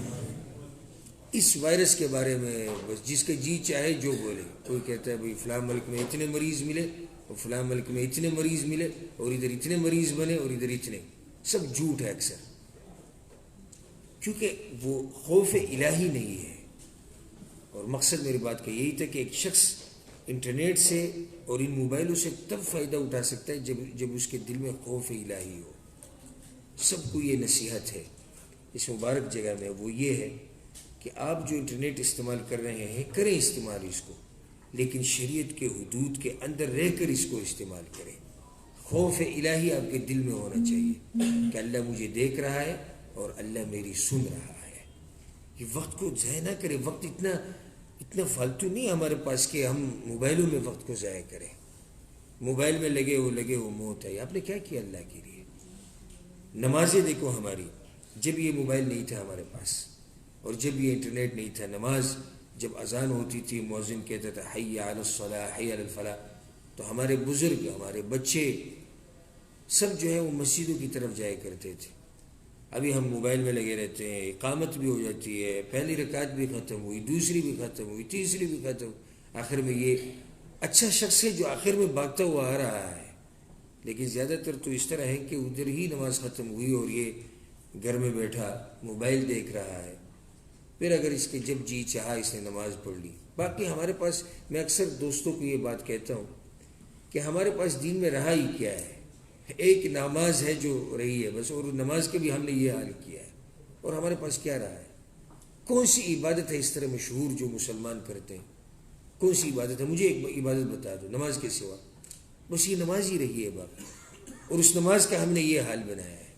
اس وائرس کے بارے میں بس جس کا جی چاہے جو بولے. کوئی کہتا ہے بھئی فلاں ملک میں اتنے مریض ملے اور فلاں ملک میں اتنے مریض ملے اور ادھر اتنے مریض بنے اور ادھر اتنے. سب جھوٹ ہے اکثر، کیونکہ وہ خوف الہی نہیں ہے. اور مقصد میری بات کا یہی تھا کہ ایک شخص انٹرنیٹ سے اور ان موبائلوں سے تب فائدہ اٹھا سکتا ہے جب اس کے دل میں خوف الہی ہو. سب کو یہ نصیحت ہے اس مبارک جگہ میں، وہ یہ ہے کہ آپ جو انٹرنیٹ استعمال کر رہے ہیں کریں استعمال اس کو، لیکن شریعت کے حدود کے اندر رہ کر اس کو استعمال کریں. خوف الہی آپ کے دل میں ہونا چاہیے کہ اللہ مجھے دیکھ رہا ہے اور اللہ میری سن رہا ہے. یہ وقت کو ضائع نہ کریں. وقت اتنا فالتو نہیں ہمارے پاس کہ ہم موبائلوں میں وقت کو ضائع کریں. موبائل میں لگے ہو موت ہے. آپ نے کیا کیا اللہ کے لیے؟ نمازیں دیکھو ہماری، جب یہ موبائل نہیں تھا ہمارے پاس اور جب یہ انٹرنیٹ نہیں تھا، نماز جب اذان ہوتی تھی مؤذن کہتا تھا حی علی الصلاۃ حی علی الفلاح، تو ہمارے بزرگ، ہمارے بچے سب جو ہے وہ مسجدوں کی طرف جایا کرتے تھے. ابھی ہم موبائل میں لگے رہتے ہیں، اقامت بھی ہو جاتی ہے، پہلی رکعت بھی ختم ہوئی، دوسری بھی ختم ہوئی، تیسری بھی ختم، آخر میں یہ اچھا شخص ہے جو آخر میں بھاگتا ہوا آ رہا ہے. لیکن زیادہ تر تو اس طرح ہے کہ ادھر ہی نماز ختم ہوئی اور یہ گھر میں بیٹھا موبائل دیکھ رہا ہے. پھر اگر اس کے جب جی چاہا اس نے نماز پڑھ لی. باقی ہمارے پاس، میں اکثر دوستوں کو یہ بات کہتا ہوں کہ ہمارے پاس دین میں رہا ہی کیا ہے. ایک نماز ہے جو رہی ہے بس، اور نماز کے بھی ہم نے یہ حال کیا ہے، اور ہمارے پاس کیا رہا ہے؟ کون سی عبادت ہے اس طرح مشہور جو مسلمان کرتے ہیں؟ کون سی عبادت ہے؟ مجھے ایک عبادت بتا دو نماز کے سوا، بس یہ نماز ہی رہی ہے باقی. اور اس نماز کا ہم نے یہ حال بنایا ہے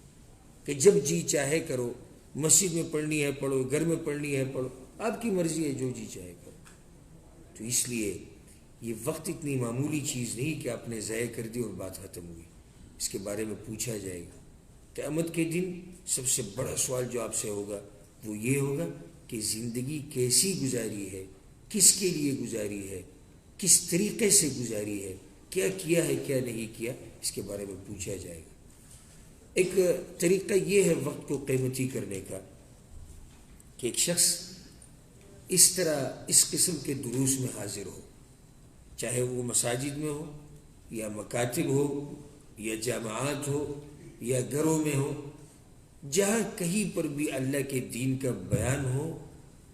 کہ جب جی چاہے کرو، مسجد میں پڑھنی ہے پڑھو، گھر میں پڑھنی ہے پڑھو، آپ کی مرضی ہے، جو جی چاہے کرو. تو اس لیے یہ وقت اتنی معمولی چیز نہیں کہ آپ نے ضائع کر دی اور بات ختم ہوئی. اس کے بارے میں پوچھا جائے گا. قیامت کے دن سب سے بڑا سوال جو آپ سے ہوگا وہ یہ ہوگا کہ زندگی کیسی گزاری ہے، کس کے لیے گزاری ہے، کس طریقے سے گزاری ہے، کیا کیا ہے کیا نہیں کیا، اس کے بارے میں پوچھا جائے گا. ایک طریقہ یہ ہے وقت کو قیمتی کرنے کا کہ ایک شخص اس طرح اس قسم کے دروس میں حاضر ہو، چاہے وہ مساجد میں ہو یا مکاتب ہو یا جامعات ہو یا گھروں میں ہو، جہاں کہیں پر بھی اللہ کے دین کا بیان ہو،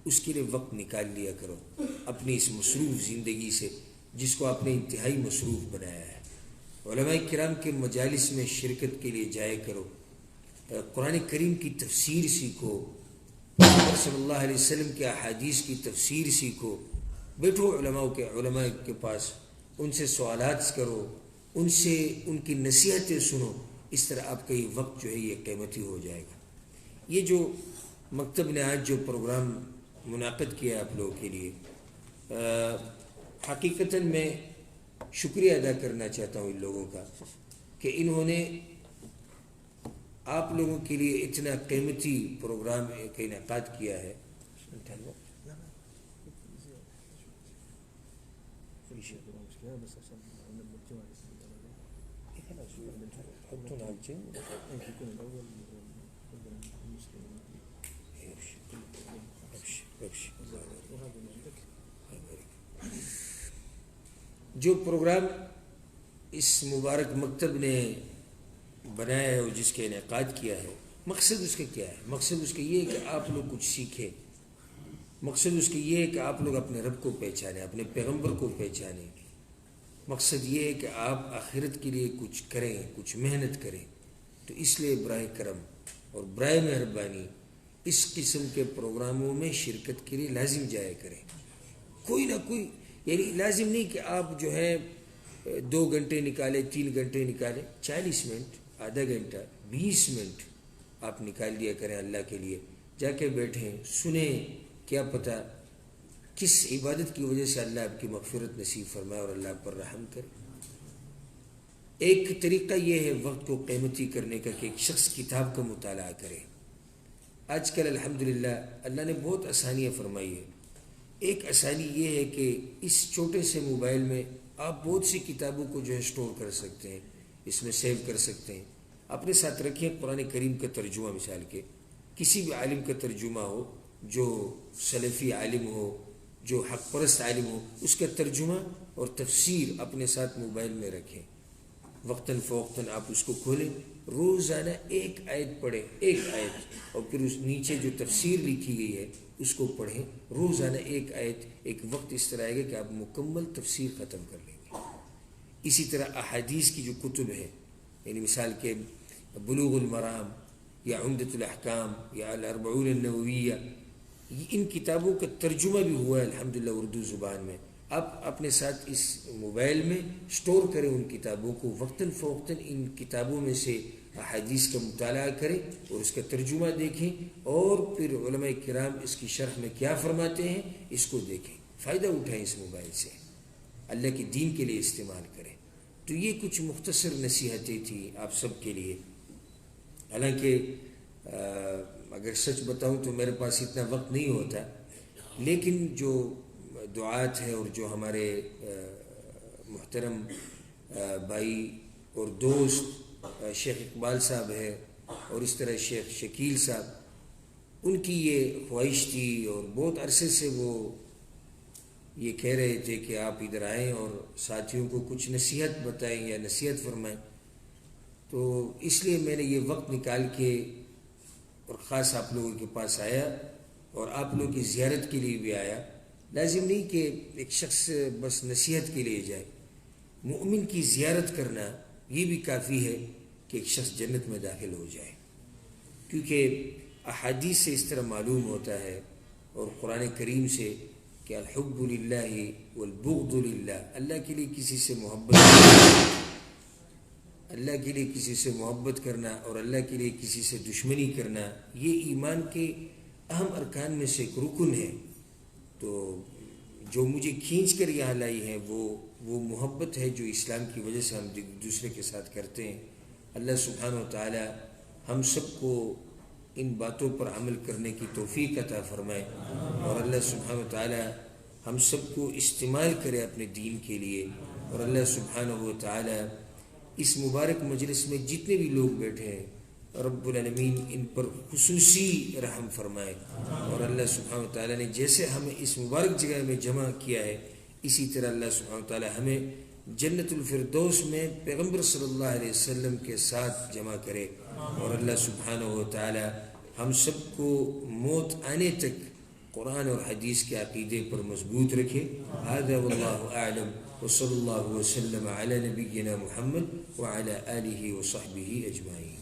اس کے لیے وقت نکال لیا کرو اپنی اس مصروف زندگی سے جس کو آپ نے انتہائی مصروف بنایا ہے. علماء کرام کے مجالس میں شرکت کے لیے جائے کرو، قرآن کریم کی تفسیر سیکھو، صلی اللہ علیہ وسلم کے احادیث کی تفسیر سیکھو، بیٹھو علماء کے پاس، ان سے سوالات کرو، ان سے ان کی نصیحتیں سنو. اس طرح آپ کا یہ وقت جو ہے یہ قیمتی ہو جائے گا. یہ جو مکتب نے آج جو پروگرام منعقد کیا آپ لوگوں کے لیے، حقیقتاً میں شکریہ ادا کرنا چاہتا ہوں ان لوگوں کا کہ انہوں نے آپ لوگوں کے لیے اتنا قیمتی پروگرام کا انعقاد کیا ہے. جو پروگرام اس مبارک مکتب نے بنایا ہے اور جس کے انعقاد کیا ہے، مقصد اس کا کیا ہے؟ مقصد اس کا یہ ہے کہ آپ لوگ کچھ سیکھیں. مقصد اس کا یہ ہے کہ آپ لوگ اپنے رب کو پہچانیں، اپنے پیغمبر کو پہچانیں. مقصد یہ ہے کہ آپ آخرت کے لیے کچھ کریں، کچھ محنت کریں. تو اس لیے براہ کرم اور براہ مہربانی اس قسم کے پروگراموں میں شرکت کے لیے لازم جایا کریں. کوئی نہ کوئی، یعنی لازم نہیں کہ آپ جو ہے 2 گھنٹے نکالے، 3 گھنٹے نکالے، 40 منٹ، آدھا گھنٹہ، 20 منٹ آپ نکال دیا کریں اللہ کے لیے. جا کے بیٹھیں، سنیں، کیا پتہ کس عبادت کی وجہ سے اللہ آپ کی مغفرت نصیب فرمائے اور اللہ پر رحم کرے. ایک طریقہ یہ ہے وقت کو قیمتی کرنے کا کہ ایک شخص کتاب کا مطالعہ کرے. آج کل الحمدللہ اللہ نے بہت آسانیاں فرمائی ہے. ایک آسانی یہ ہے کہ اس چھوٹے سے موبائل میں آپ بہت سی کتابوں کو جو ہے اسٹور کر سکتے ہیں، اس میں سیو کر سکتے ہیں. اپنے ساتھ رکھیں قرآن کریم کا ترجمہ، مثال کے کسی بھی عالم کا ترجمہ ہو، جو سلفی عالم ہو، جو حق پرست عالم ہو، اس کا ترجمہ اور تفسیر اپنے ساتھ موبائل میں رکھیں. وقتاً فوقتاً آپ اس کو کھولیں، روزانہ ایک آیت پڑھیں، ایک آیت، اور پھر اس نیچے جو تفسیر لکھی گئی ہے اس کو پڑھیں. روزانہ ایک آیت. ایک وقت اس طرح آئے گا کہ آپ مکمل تفسیر ختم کر لیں گے. اسی طرح احادیث کی جو کتب ہے، یعنی مثال کے بلوغ المرام یا عمدۃ الاحکام یا الاربعون النوویہ، ان کتابوں کا ترجمہ بھی ہوا ہے الحمدللہ اردو زبان میں. آپ اپنے ساتھ اس موبائل میں سٹور کریں ان کتابوں کو، وقتاً فوقتاً ان کتابوں میں سے احادیث کا مطالعہ کریں اور اس کا ترجمہ دیکھیں، اور پھر علماء کرام اس کی شرح میں کیا فرماتے ہیں اس کو دیکھیں. فائدہ اٹھائیں اس موبائل سے، اللہ کے دین کے لیے استعمال کریں. تو یہ کچھ مختصر نصیحتیں تھیں آپ سب کے لیے. حالانکہ اگر سچ بتاؤں تو میرے پاس اتنا وقت نہیں ہوتا، لیکن جو دعات ہیں اور جو ہمارے محترم بھائی اور دوست شیخ اقبال صاحب ہیں اور اس طرح شیخ شکیل صاحب، ان کی یہ خواہش تھی اور بہت عرصے سے وہ یہ کہہ رہے تھے کہ آپ ادھر آئیں اور ساتھیوں کو کچھ نصیحت بتائیں یا نصیحت فرمائیں. تو اس لیے میں نے یہ وقت نکال کے اور خاص آپ لوگوں کے پاس آیا اور آپ لوگوں کی زیارت کے لیے بھی آیا. لازم نہیں کہ ایک شخص بس نصیحت کے لیے جائے، مومن کی زیارت کرنا یہ بھی کافی ہے کہ ایک شخص جنت میں داخل ہو جائے، کیونکہ احادیث سے اس طرح معلوم ہوتا ہے اور قرآن کریم سے کہ الحب للہ والبغض للہ، اللہ کے لیے کسی سے محبت کرنا اور اللہ کے لیے کسی سے دشمنی کرنا، یہ ایمان کے اہم ارکان میں سے ایک رکن ہے۔ تو جو مجھے کھینچ کر یہاں لائی ہے وہ محبت ہے جو اسلام کی وجہ سے ہم دوسرے کے ساتھ کرتے ہیں۔ اللہ سبحانہ و تعالی ہم سب کو ان باتوں پر عمل کرنے کی توفیق عطا فرمائے، اور اللہ سبحانہ و تعالی ہم سب کو استعمال کرے اپنے دین کے لیے، اور اللہ سبحانہ و تعالی اس مبارک مجلس میں جتنے بھی لوگ بیٹھے ہیں رب العالمین ان پر خصوصی رحم فرمائے، اور اللہ سبحانہ و تعالی نے جیسے ہمیں اس مبارک جگہ میں جمع کیا ہے اسی طرح اللہ سبحانہ و تعالی ہمیں جنت الفردوس میں پیغمبر صلی اللہ علیہ وسلم کے ساتھ جمع کرے، اور اللہ سبحانہ و تعالی ہم سب کو موت آنے تک قرآن اور حدیث کے عقیدے پر مضبوط رکھے۔ هذا واللہ اعلم وصلی اللہ وسلم علی نبینا محمد وعلی آلہ وصحبہ اجمعین۔